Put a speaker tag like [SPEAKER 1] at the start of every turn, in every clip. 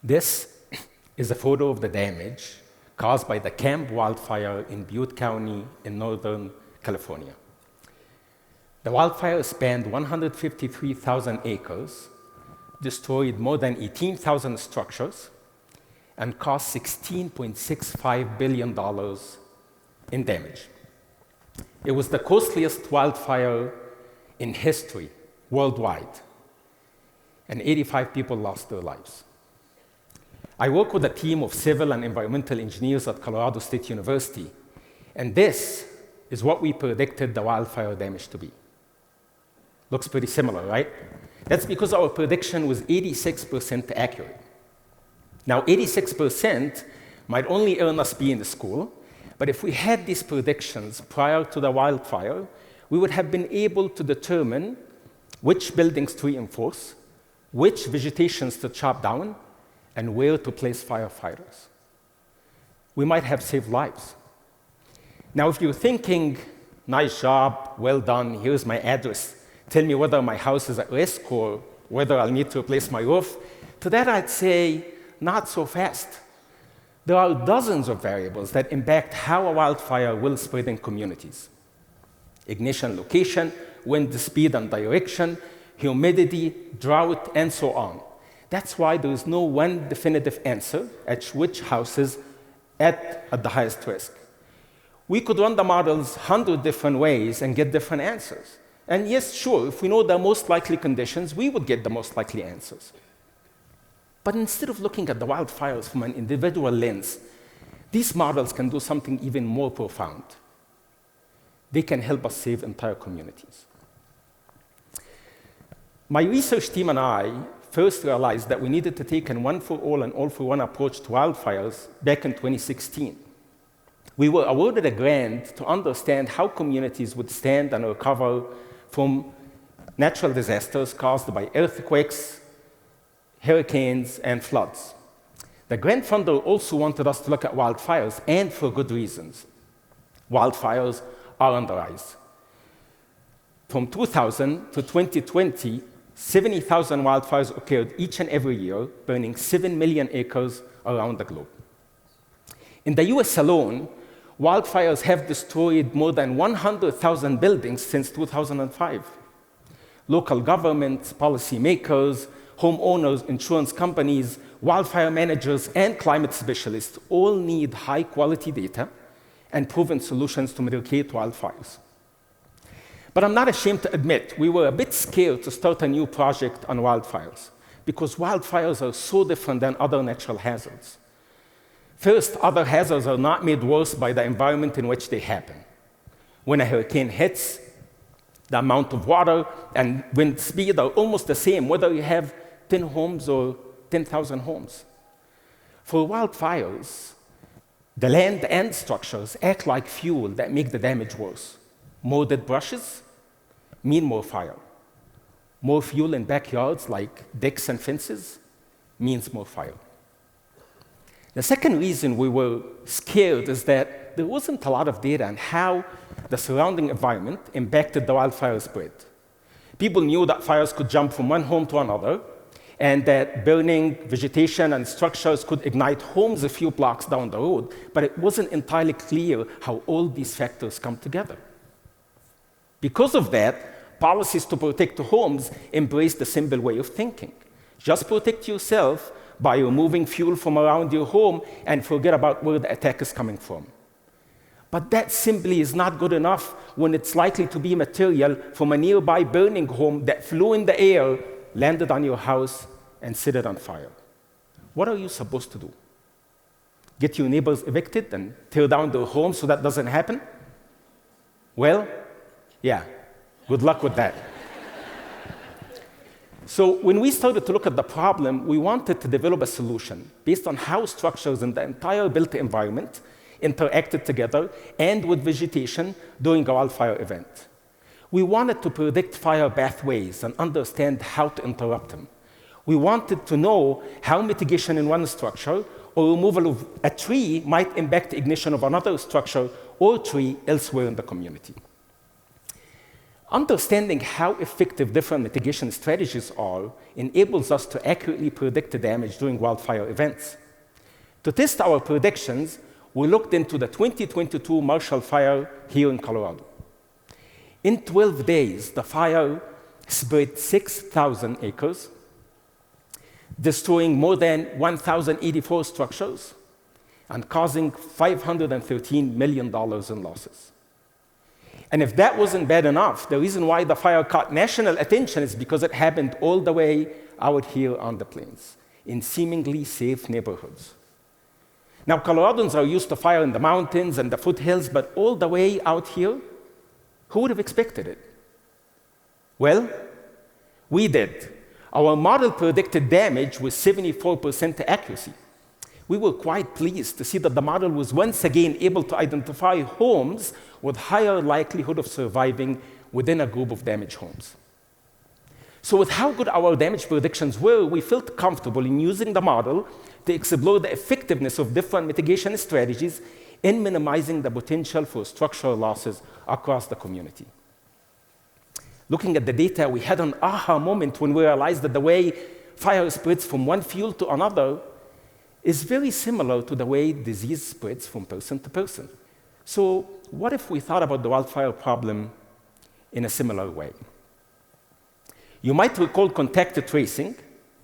[SPEAKER 1] This is a photo of the damage caused by the Camp wildfire in Butte County in Northern California. The wildfire spanned 153,000 acres, destroyed more than 18,000 structures, and cost $16.65 billion in damage. It was the costliest wildfire in history worldwide, and 85 people lost their lives. I work with a team of civil and environmental engineers at Colorado State University, and this is what we predicted the wildfire damage to be. Looks pretty similar, right? That's because our prediction was 86% accurate. Now, 86% might only earn us B in the school, but if we had these predictions prior to the wildfire, we would have been able to determine which buildings to reinforce, which vegetations to chop down, and where to place firefighters. We might have saved lives. Now, if you're thinking, nice job, well done, here's my address, tell me whether my house is at risk or whether I'll need to replace my roof, to that I'd say, not so fast. There are dozens of variables that impact how a wildfire will spread in communities. Ignition location, wind speed and direction, humidity, drought, and so on. That's why there is no one definitive answer at which houses at the highest risk. We could run the models 100 different ways and get different answers. And yes, sure, if we know the most likely conditions, we would get the most likely answers. But instead of looking at the wildfires from an individual lens, these models can do something even more profound. They can help us save entire communities. My research team and I first realized that we needed to take a one-for-all and all-for-one approach to wildfires back in 2016. We were awarded a grant to understand how communities would stand and recover from natural disasters caused by earthquakes, hurricanes, and floods. The grant funder also wanted us to look at wildfires, and for good reasons. Wildfires are on the rise. From 2000 to 2020, 70,000 wildfires occurred each and every year, burning 7 million acres around the globe. In the US alone, wildfires have destroyed more than 100,000 buildings since 2005. Local governments, policymakers, homeowners, insurance companies, wildfire managers, and climate specialists all need high-quality data and proven solutions to mitigate wildfires. But I'm not ashamed to admit we were a bit scared to start a new project on wildfires because wildfires are so different than other natural hazards. First, other hazards are not made worse by the environment in which they happen. When a hurricane hits, the amount of water and wind speed are almost the same, whether you have 10 homes or 10,000 homes. For wildfires, the land and structures act like fuel that make the damage worse. More dead brushes mean more fire. More fuel in backyards like decks and fences means more fire. The second reason we were scared is that there wasn't a lot of data on how the surrounding environment impacted the wildfire spread. People knew that fires could jump from one home to another, and that burning vegetation and structures could ignite homes a few blocks down the road, but it wasn't entirely clear how all these factors come together. Because of that, policies to protect homes embrace the simple way of thinking. Just protect yourself by removing fuel from around your home and forget about where the attack is coming from. But that simply is not good enough when it's likely to be material from a nearby burning home that flew in the air, landed on your house, and set it on fire. What are you supposed to do? Get your neighbors evicted and tear down their home so that doesn't happen? Well, yeah, good luck with that. So when we started to look at the problem, we wanted to develop a solution based on how structures in the entire built environment interacted together and with vegetation during a wildfire event. We wanted to predict fire pathways and understand how to interrupt them. We wanted to know how mitigation in one structure or removal of a tree might impact the ignition of another structure or tree elsewhere in the community. Understanding how effective different mitigation strategies are enables us to accurately predict the damage during wildfire events. To test our predictions, we looked into the 2022 Marshall Fire here in Colorado. In 12 days, the fire spread 6,000 acres, destroying more than 1,084 structures and causing $513 million in losses. And if that wasn't bad enough, the reason why the fire caught national attention is because it happened all the way out here on the plains, in seemingly safe neighborhoods. Now, Coloradans are used to fire in the mountains and the foothills, but all the way out here, who would have expected it? Well, we did. Our model predicted damage with 74% accuracy. We were quite pleased to see that the model was once again able to identify homes with higher likelihood of surviving within a group of damaged homes. So with how good our damage predictions were, we felt comfortable in using the model to explore the effectiveness of different mitigation strategies in minimizing the potential for structural losses across the community. Looking at the data, we had an aha moment when we realized that the way fire spreads from one field to another is very similar to the way disease spreads from person to person. So what if we thought about the wildfire problem in a similar way? You might recall contact tracing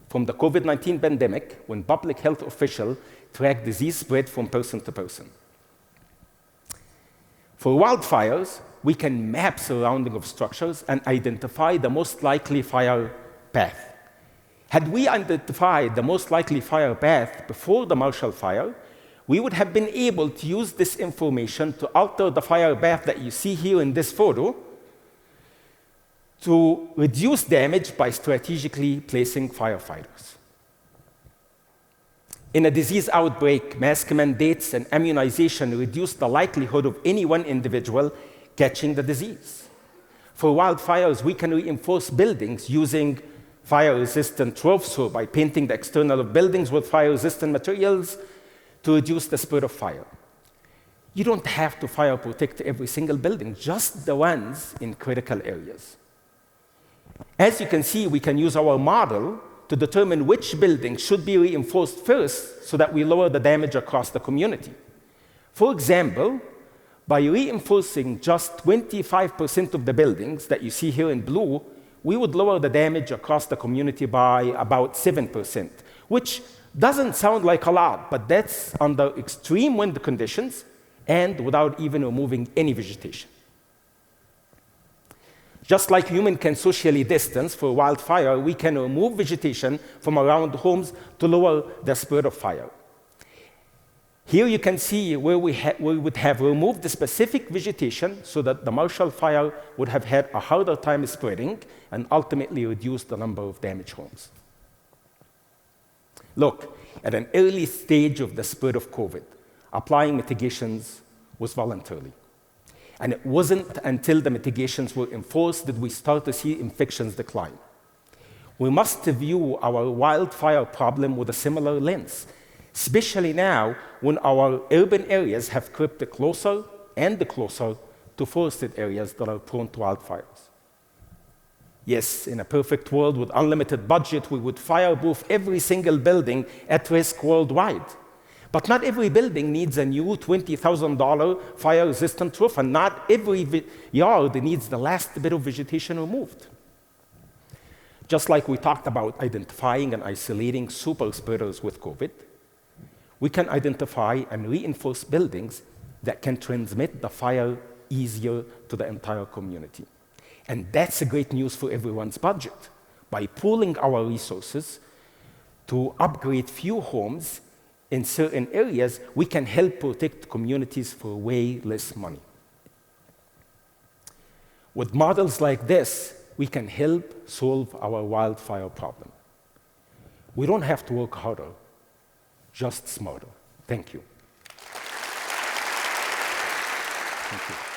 [SPEAKER 1] from the COVID-19 pandemic when public health officials tracked disease spread from person to person. For wildfires, we can map surrounding of structures and identify the most likely fire path. Had we identified the most likely fire path before the Marshall Fire, we would have been able to use this information to alter the fire path that you see here in this photo to reduce damage by strategically placing firefighters. In a disease outbreak, mask mandates and immunization reduce the likelihood of any one individual catching the disease. For wildfires, we can reinforce buildings using fire-resistant roofs or by painting the external of buildings with fire-resistant materials to reduce the spread of fire. You don't have to fire protect every single building, just the ones in critical areas. As you can see, we can use our model to determine which buildings should be reinforced first so that we lower the damage across the community. For example, by reinforcing just 25% of the buildings that you see here in blue, we would lower the damage across the community by about 7%, which doesn't sound like a lot, but that's under extreme wind conditions and without even removing any vegetation. Just like humans can socially distance for wildfire, we can remove vegetation from around homes to lower the spread of fire. Here you can see where we would have removed the specific vegetation so that the Marshall Fire would have had a harder time spreading and ultimately reduce the number of damaged homes. Look, at an early stage of the spread of COVID, applying mitigations was voluntary. And it wasn't until the mitigations were enforced that we start to see infections decline. We must view our wildfire problem with a similar lens, especially now when our urban areas have crept closer and closer to forested areas that are prone to wildfires. Yes, in a perfect world with unlimited budget, we would fireproof every single building at risk worldwide. But not every building needs a new $20,000 fire-resistant roof, and not every yard needs the last bit of vegetation removed. Just like we talked about identifying and isolating super spreaders with COVID, we can identify and reinforce buildings that can transmit the fire easier to the entire community. And that's great news for everyone's budget. By pooling our resources to upgrade few homes in certain areas, we can help protect communities for way less money. With models like this, we can help solve our wildfire problem. We don't have to work harder, just smarter. Thank you. Thank you.